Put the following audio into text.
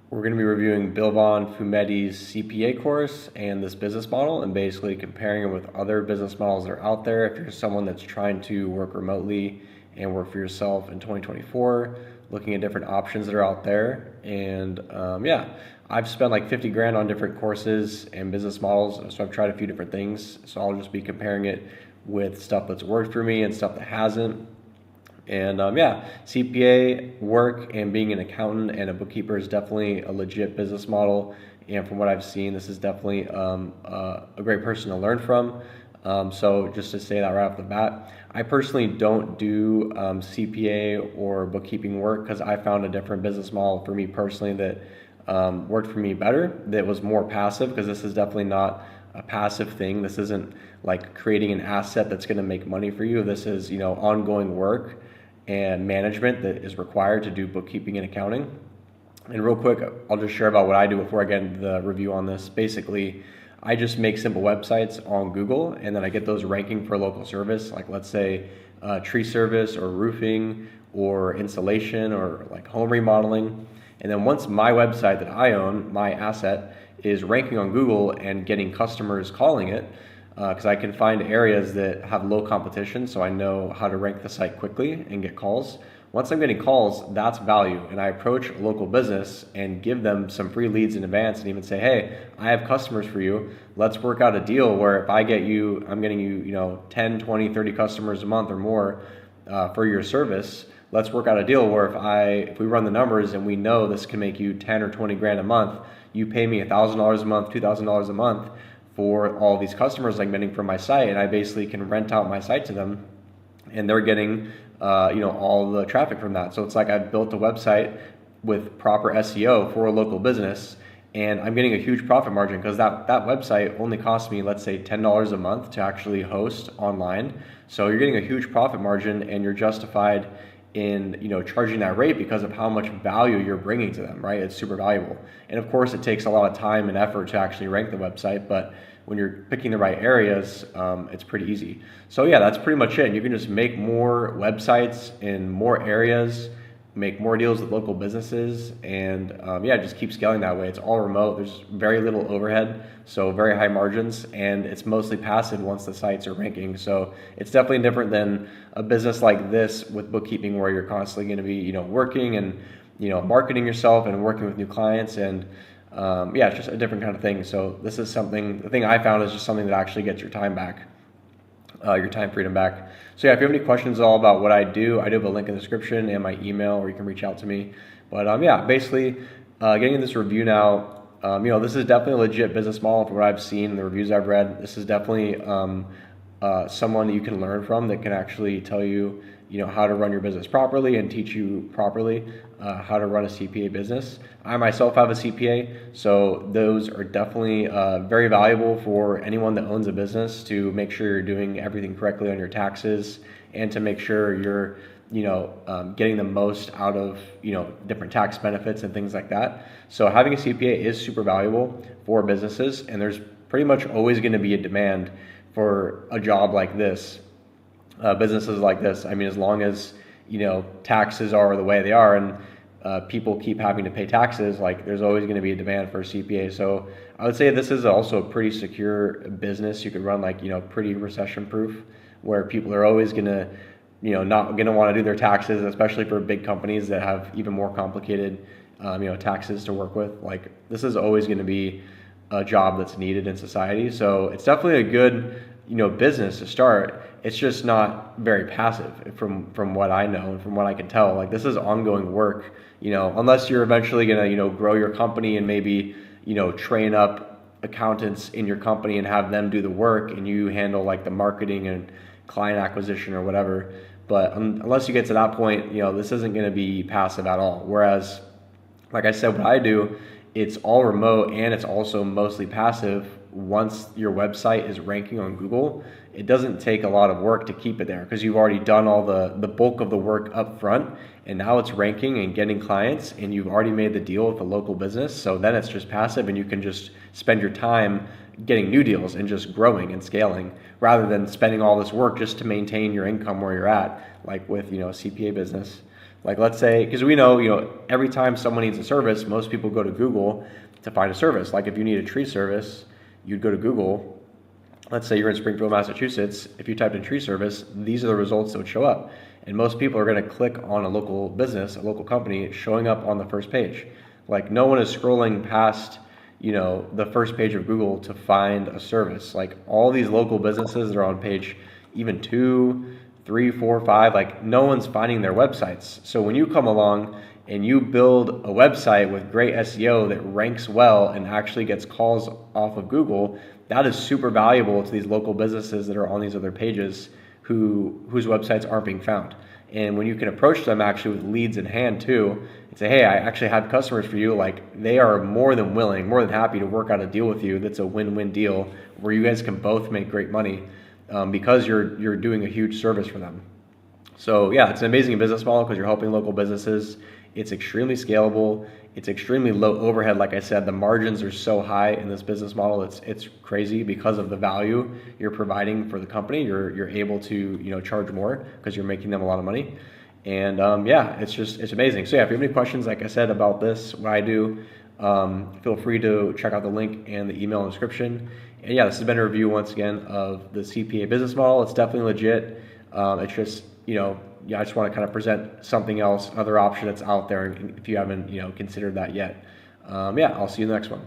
We're going to be reviewing Bill Von Fumetti's CPA course and this business model and basically comparing it with other business models that are out there. If you're someone that's trying to work remotely and work for yourself in 2024, looking at different options that are out there. And I've spent like 50 grand on different courses and business models. So I've tried a few different things. So I'll just be comparing it with stuff that's worked for me and stuff that hasn't. And CPA work and being an accountant and a bookkeeper is definitely a legit business model. And from what I've seen, this is definitely a great person to learn from. So just to say that right off the bat, I personally don't do CPA or bookkeeping work because I found a different business model for me personally that worked for me better, that was more passive, because this is definitely not a passive thing. This isn't like creating an asset that's going to make money for you. This is, ongoing work and management that is required to do bookkeeping and accounting. And real quick, I'll just share about what I do before I get into the review on this. Basically, I just make simple websites on Google, and then I get those ranking for local service, like let's say tree service or roofing or installation or like home remodeling. And then once my website that I own, my asset, is ranking on Google and getting customers calling it, because I can find areas that have low competition, so I know how to rank the site quickly and get calls. Once I'm getting calls, that's value, and I approach a local business and give them some free leads in advance and even say, hey, I have customers for you. Let's work out a deal where if I get you, I'm getting you, 10, 20, 30 customers a month or more for your service. Let's work out a deal where if we run the numbers and we know this can make you 10 or 20 grand a month, you pay me $1,000 a month, $2,000 a month for all these customers I'm getting from my site, and I basically can rent out my site to them, and they're getting all the traffic from that. So it's like I've built a website with proper SEO for a local business, and I'm getting a huge profit margin because that website only costs me, let's say, $10 a month to actually host online. So you're getting a huge profit margin, and you're justified in charging that rate because of how much value you're bringing to them, right? It's super valuable. And of course, it takes a lot of time and effort to actually rank the website, but when you're picking the right areas, it's pretty easy. So yeah, that's pretty much it. You can just make more websites in more areas, make more deals with local businesses, and just keep scaling that way. It's all remote. There's very little overhead, so very high margins, and it's mostly passive once the sites are ranking. So it's definitely different than a business like this with bookkeeping, where you're constantly going to be working and marketing yourself and working with new clients, and it's just a different kind of thing. So this is the thing I found is just something that actually gets your time back. Your time freedom back. So if you have any questions at all about what I do have a link in the description and my email, or you can reach out to me. But basically, getting in this review now, this is definitely a legit business model from what I've seen, the reviews I've read. This is definitely someone that you can learn from, that can actually tell you, how to run your business properly and teach you properly how to run a CPA business. I myself have a CPA, so those are definitely very valuable for anyone that owns a business, to make sure you're doing everything correctly on your taxes, and to make sure you're getting the most out of different tax benefits and things like that. So having a CPA is super valuable for businesses, and there's pretty much always going to be a demand for a job like this, businesses like this. I mean, as long as taxes are the way they are, and people keep having to pay taxes, like there's always going to be a demand for a CPA. So I would say this is also a pretty secure business. You could run pretty recession proof, where people are always going to not going to want to do their taxes, especially for big companies that have even more complicated taxes to work with. Like, this is always going to be a job that's needed in society. So it's definitely a good business to start. It's just not very passive from what I know and from what I can tell. Like, this is ongoing work, unless you're eventually going to grow your company and maybe train up accountants in your company and have them do the work, and you handle like the marketing and client acquisition or whatever. But unless you get to that point, this isn't going to be passive at all. Whereas, like I said, what I do, it's all remote, and it's also mostly passive. Once your website is ranking on Google, it doesn't take a lot of work to keep it there, because you've already done all the bulk of the work up front, and now it's ranking and getting clients, and you've already made the deal with the local business. So then it's just passive, and you can just spend your time getting new deals and just growing and scaling, rather than spending all this work just to maintain your income where you're at, like with a CPA business. Like let's say, because we know, every time someone needs a service, most people go to Google to find a service. Like if you need a tree service, you'd go to Google. Let's say you're in Springfield, Massachusetts. If you typed in tree service, these are the results that would show up. And most people are going to click on a local business, a local company showing up on the first page. Like no one is scrolling past, the first page of Google to find a service. Like all these local businesses that are on page even 2, 3, 4, 5, like no one's finding their websites. So when you come along and you build a website with great SEO that ranks well and actually gets calls off of Google, that is super valuable to these local businesses that are on these other pages whose websites aren't being found. And when you can approach them actually with leads in hand too, and say, hey, I actually have customers for you, like they are more than willing, more than happy to work out a deal with you that's a win-win deal where you guys can both make great money because you're doing a huge service for them. So yeah, it's an amazing business model because you're helping local businesses. It's extremely scalable. It's extremely low overhead. Like I said, the margins are so high in this business model. It's crazy because of the value you're providing for the company. You're able to charge more because you're making them a lot of money. And yeah, it's amazing. So yeah, if you have any questions, like I said, about this, what I do, feel free to check out the link and the email in the description. And yeah, this has been a review once again of the CPA business model. It's definitely legit. It's just, I just want to kind of present something else, another option that's out there if you haven't, considered that yet. Yeah, I'll see you in the next one.